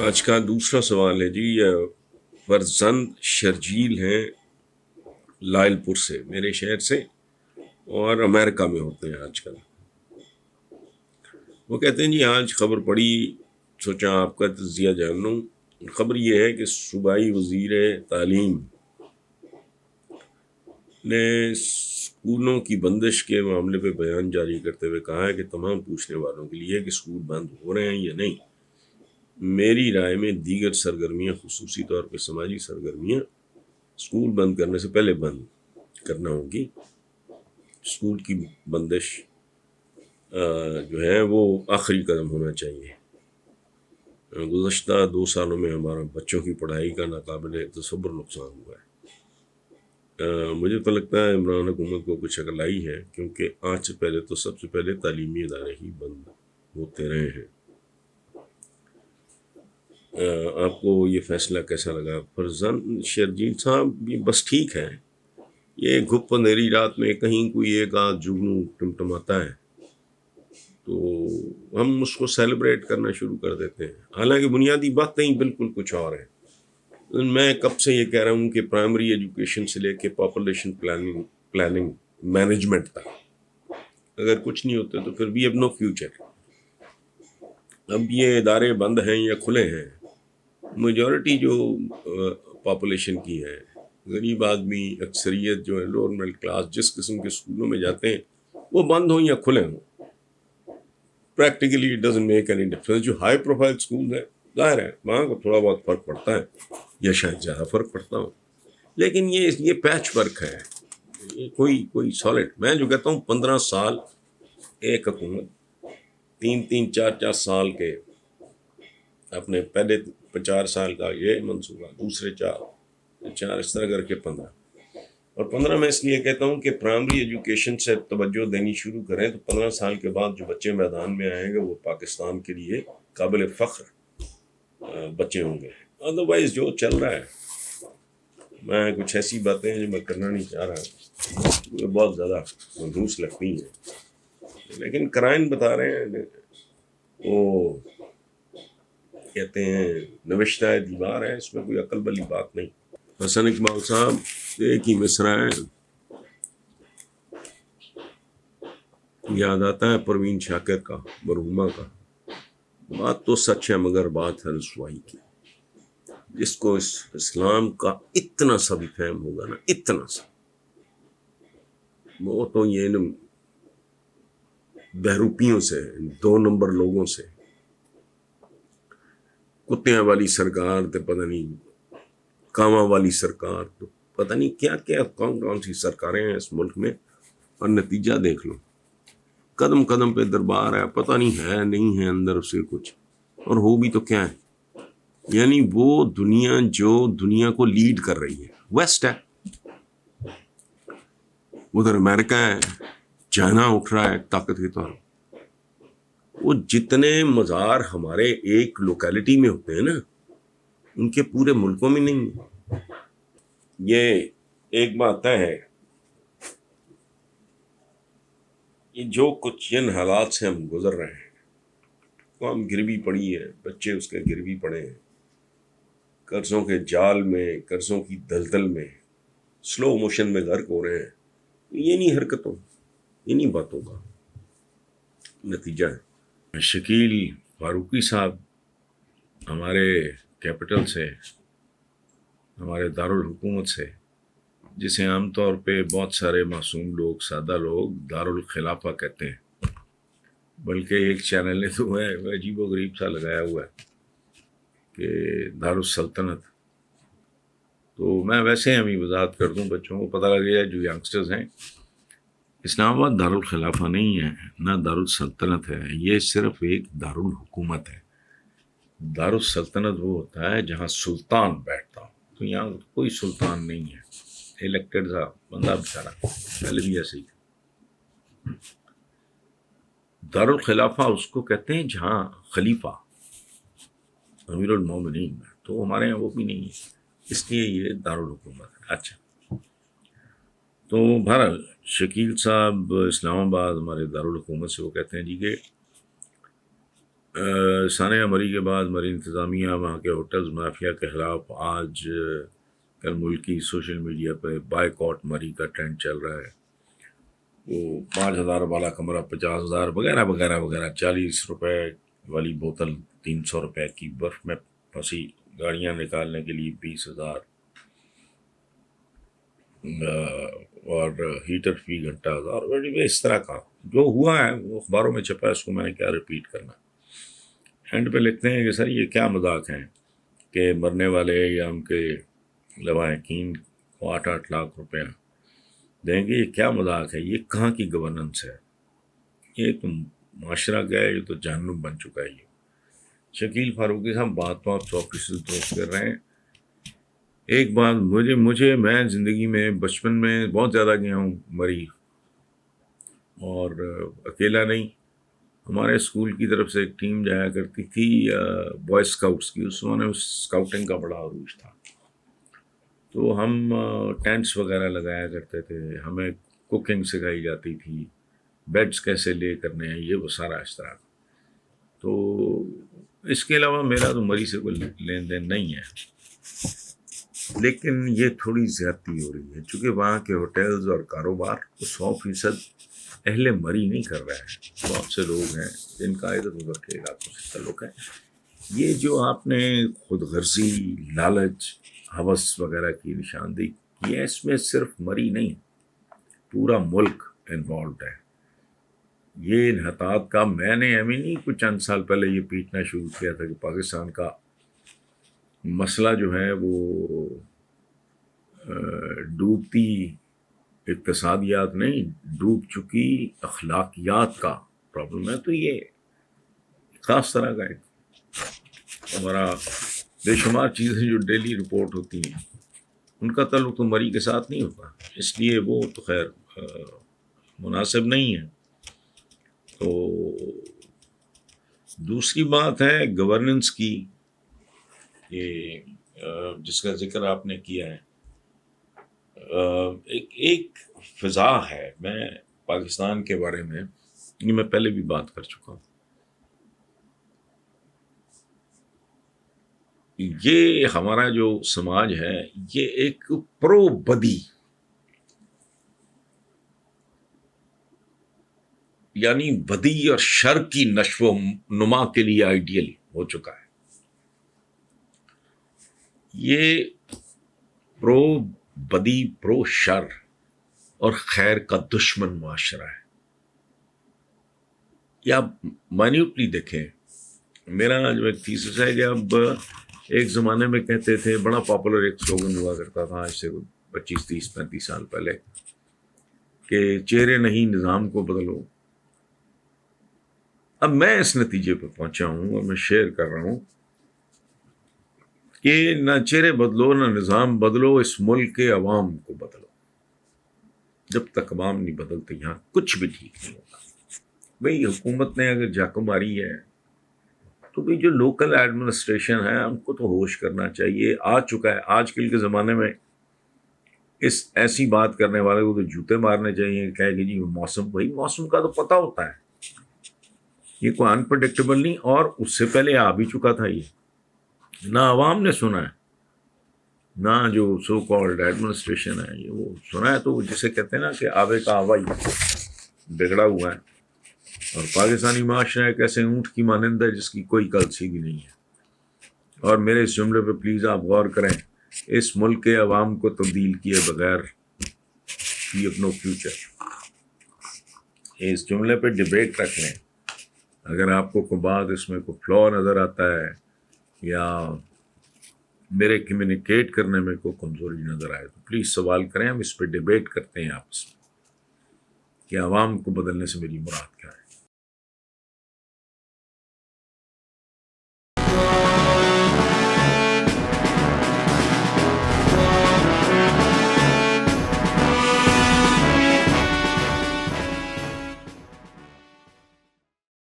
آج کا دوسرا سوال ہے جی، فرزند شرجیل ہیں لائل پور سے، میرے شہر سے، اور امریکہ میں ہوتے ہیں آج کل۔ وہ کہتے ہیں جی آج خبر پڑی، سوچا آپ کا تجزیہ جان لوں۔ خبر یہ ہے کہ صوبائی وزیر تعلیم نے اسکولوں کی بندش کے معاملے پہ بیان جاری کرتے ہوئے کہا ہے کہ تمام پوچھنے والوں کے لیے کہ اسکول بند ہو رہے ہیں یا نہیں، میری رائے میں دیگر سرگرمیاں، خصوصی طور پہ سماجی سرگرمیاں، اسکول بند کرنے سے پہلے بند کرنا ہوگی۔ اسکول کی بندش جو ہے وہ آخری قدم ہونا چاہیے۔ گزشتہ 2 سالوں میں ہمارا بچوں کی پڑھائی کا ناقابل تصور نقصان ہوا ہے۔ مجھے تو لگتا ہے عمران حکومت کو کچھ عقل آئی ہے، کیونکہ آج سے پہلے تو سب سے پہلے تعلیمی ادارے ہی بند ہوتے رہے ہیں۔ آپ کو یہ فیصلہ کیسا لگا؟ فرزند شرجیل صاحب، یہ بس ٹھیک ہے، یہ گھپ اندھیری رات میں کہیں کوئی ایک آدھ جگنو ٹمٹماتا ہے تو ہم اس کو سیلیبریٹ کرنا شروع کر دیتے ہیں، حالانکہ بنیادی باتیں بالکل کچھ اور ہیں۔ میں کب سے یہ کہہ رہا ہوں کہ پرائمری ایجوکیشن سے لے کے پاپولیشن پلاننگ مینجمنٹ تک اگر کچھ نہیں ہوتے تو پھر وی ہیو نو فیوچر۔ اب یہ ادارے بند ہیں یا کھلے ہیں، میجورٹی جو پاپولیشن کی ہے، غریب آدمی، اکثریت جو ہے لوور مڈل کلاس، جس قسم کے اسکولوں میں جاتے ہیں وہ بند ہوں یا کھلے ہوں، practically it doesn't make any difference. جو ہائی پروفائل اسکول ہے ظاہر ہے وہاں کو تھوڑا بہت فرق پڑتا ہے یا شاید زیادہ فرق پڑتا ہو، لیکن یہ پیچ ورک ہے، یہ کوئی سالڈ۔ میں جو کہتا ہوں 15 سال ایک حکومت، 3 4 سال کے اپنے پہلے 4 سال کا یہ منصوبہ، دوسرے 4 اس طرح کر کے 15، اور 15 میں اس لیے کہتا ہوں کہ پرائمری ایجوکیشن سے توجہ دینی شروع کریں تو 15 سال کے بعد جو بچے میدان میں آئیں گے وہ پاکستان کے لیے قابل فخر بچے ہوں گے۔ ادروائز جو چل رہا ہے، میں کچھ ایسی باتیں ہیں جو میں کرنا نہیں چاہ رہا، مجھے بہت زیادہ منحوس لگتی ہیں، لیکن کرائن بتا رہے ہیں، وہ کہتے ہیں نوشتہ دیوار ہے، اس میں کوئی عقل والی بات نہیں۔ حسن اقبال صاحب، ایک ہی مصرع ہے، یاد آتا ہے پروین شاکر کا، مرحومہ کا، بات تو سچ ہے مگر بات ہے رسوائی کی۔ جس کو اس اسلام کا اتنا سا بھی فہم ہوگا نا، اتنا سا، وہ تو یہ بہروپیوں سے، 2 نمبر لوگوں سے، کتیاں والی سرکار تو پتہ نہیں، کاواں والی سرکار تو پتہ نہیں کیا کیا کون سی سرکاریں ہیں اس ملک میں، اور نتیجہ دیکھ لو، قدم قدم پہ دربار ہے، پتہ نہیں ہے نہیں ہے اندر اسے کچھ، اور ہو بھی تو کیا ہے۔ یعنی وہ دنیا جو دنیا کو لیڈ کر رہی ہے، ویسٹ ہے، ادھر امریکہ ہے، چائنا اٹھ رہا ہے طاقت کے طور پر۔ وہ جتنے مزار ہمارے ایک لوکیلٹی میں ہوتے ہیں نا، ان کے پورے ملکوں میں نہیں ہے۔ یہ ایک بات طے ہے، یہ جو کچھ جن حالات سے ہم گزر رہے ہیں، قوم گروی پڑی ہے، بچے اس کے گروی پڑے ہیں، قرضوں کے جال میں، قرضوں کی دلدل میں سلو موشن میں غرق ہو رہے ہیں۔ یہ نہیں حرکتوں، انہی باتوں کا نتیجہ ہے۔ شکیل فاروقی صاحب ہمارے کیپٹل سے، ہمارے دارالحکومت سے، جسے عام طور پہ بہت سارے معصوم لوگ، سادہ لوگ دارالخلافہ کہتے ہیں، بلکہ ایک چینل نے تو ہے عجیب و غریب سا لگایا ہوا ہے کہ دارالسلطنت۔ تو میں ویسے ہمیں وضاحت کر دوں، بچوں کو پتہ لگ جائے جو ینگسٹرز ہیں، اسلام آباد دارالخلافہ نہیں ہے، نہ دارالسلطنت ہے، یہ صرف ایک دارالحکومت ہے۔ دارالسلطنت وہ ہوتا ہے جہاں سلطان بیٹھتا ہو، تو یہاں کوئی سلطان نہیں ہے، الیکٹڈ تھا بندہ بیچارہ، پہلے بھی ایسے ہی تھا۔ دارالخلافہ اس کو کہتے ہیں جہاں خلیفہ امیر المومنین ہے، تو ہمارے یہاں وہ بھی نہیں ہے، اس لیے یہ دارالحکومت ہے۔ اچھا، تو بہرحال شکیل صاحب اسلام آباد ہمارے دارالحکومت سے وہ کہتے ہیں جی کہ ثانیہ مری کے بعد مری انتظامیہ وہاں کے ہوٹلز مافیا کے خلاف آج کل ملکی سوشل میڈیا پہ بائیکاٹ مری کا ٹرینڈ چل رہا ہے. وہ 5,000 والا کمرہ 50,000 وغیرہ وغیرہ وغیرہ، 40 روپے والی بوتل 300 روپے کی، برف میں پھنسی گاڑیاں نکالنے کے لیے 20,000، اور ہیٹر فی گھنٹہ 1,000. اس طرح کا جو ہوا ہے وہ اخباروں میں چھپا ہے، اس کو میں نے کیا ریپیٹ کرنا. اینڈ پہ لکھتے ہیں کہ سر یہ کیا مذاق ہیں کہ مرنے والے یا ان کے لواحقین کو 8-8 لاکھ روپے دیں گے. یہ کیا مذاق ہے؟ یہ کہاں کی گورننس ہے؟ یہ تو معاشرہ گیا ہے، یہ تو جہنم بن چکا ہے. یہ شکیل فاروقی صاحب بات 100% درست کر رہے ہیں. ایک بات میں زندگی میں بچپن میں بہت زیادہ گیا ہوں مری، اور اکیلا نہیں. ہمارے اسکول کی طرف سے ایک ٹیم جایا کرتی تھی بوائے اسکاؤٹس کی. اس زمانے میں اسکاؤٹنگ کا بڑا عروج تھا، تو ہم ٹینٹس وغیرہ لگایا کرتے تھے، ہمیں کوکنگ سکھائی جاتی تھی، بیڈس کیسے لے کرنے ہیں، یہ وہ سارا اس طرح. تو اس کے علاوہ میرا تو مری سے کوئی لین دین نہیں ہے، لیکن یہ تھوڑی زیادتی ہو رہی ہے چونکہ وہاں کے ہوٹلز اور کاروبار 100% اہل مری نہیں کر رہے ہیں. بہت سے لوگ ہیں جن کا ادھر ادھر کے علاقوں سے تعلق ہے. یہ جو آپ نے خود غرضی، لالچ، ہوس وغیرہ کی نشاندہی کی ہے، اس میں صرف مری نہیں، پورا ملک انوالوڈ ہے. یہ انحطاط کا میں نے نہیں کچھ چند سال پہلے یہ پیٹنا شروع کیا تھا کہ پاکستان کا مسئلہ جو ہے وہ ڈوبتی اقتصادیات نہیں، ڈوب چکی اخلاقیات کا پرابلم ہے. تو یہ خاص طرح کا ایک ہمارا بے شمار چیزیں جو ڈیلی رپورٹ ہوتی ہیں ان کا تعلق تو مری کے ساتھ نہیں ہوتا، اس لیے وہ تو خیر مناسب نہیں ہے. تو دوسری بات ہے گورننس کی، یہ جس کا ذکر آپ نے کیا ہے. ایک فضا ہے، میں پاکستان کے بارے میں یہ میں پہلے بھی بات کر چکا ہوں. یہ ہمارا جو سماج ہے یہ ایک پرو بدی، یعنی بدی اور شر کی نشو و نما کے لیے آئیڈیل ہو چکا ہے. یہ پرو بدی، پرو شر اور خیر کا دشمن معاشرہ ہے. یا مائنیوٹلی دیکھیں، میرا جو ایک تھیسس ہے کہ اب ایک زمانے میں کہتے تھے، بڑا پاپولر ایک سلوگن ہوا کرتا تھا آج سے 25, 30, 35 سال پہلے، کہ چہرے نہیں نظام کو بدلو. اب میں اس نتیجے پہ پہنچا ہوں اور میں شیئر کر رہا ہوں کہ نہ چہرے بدلو نہ نظام بدلو، اس ملک کے عوام کو بدلو. جب تک عوام نہیں بدلتے یہاں کچھ بھی ٹھیک نہیں ہوگا. بھئی حکومت نے اگر جاکہ ماری ہے تو بھی جو لوکل ایڈمنسٹریشن ہے ان کو تو ہوش کرنا چاہیے. آ چکا ہے آج کل کے زمانے میں اس ایسی بات کرنے والے کو تو جوتے مارنے چاہیے. کہے کہ جی موسم، بھائی موسم کا تو پتہ ہوتا ہے، یہ کوئی انپریڈکٹیبل نہیں. اور اس سے پہلے آ بھی چکا تھا. یہ نہ عوام نے سنا ہے نہ جو سو کالڈ ایڈمنسٹریشن ہے یہ وہ سنا ہے. تو جسے کہتے ہیں نا کہ آوے کا آوا ہی بگڑا ہوا ہے. اور پاکستانی معاشرہ ایک ایسے اونٹ کی مانند ہے جس کی کوئی کل سیدھی نہیں ہے. اور میرے اس جملے پہ پلیز آپ غور کریں، اس ملک کے عوام کو تبدیل کیے بغیر وی ہیو نو فیوچر. اس جملے پہ ڈبیٹ رکھ لیں. اگر آپ کو کوئی بات اس میں کوئی فلا نظر آتا ہے یا میرے کمیونیکیٹ کرنے میں کوئی کمزوری نظر آئے تو پلیز سوال کریں، ہم اس پہ ڈبیٹ کرتے ہیں آپس میں کہ عوام کو بدلنے سے میری مراد کیا ہے.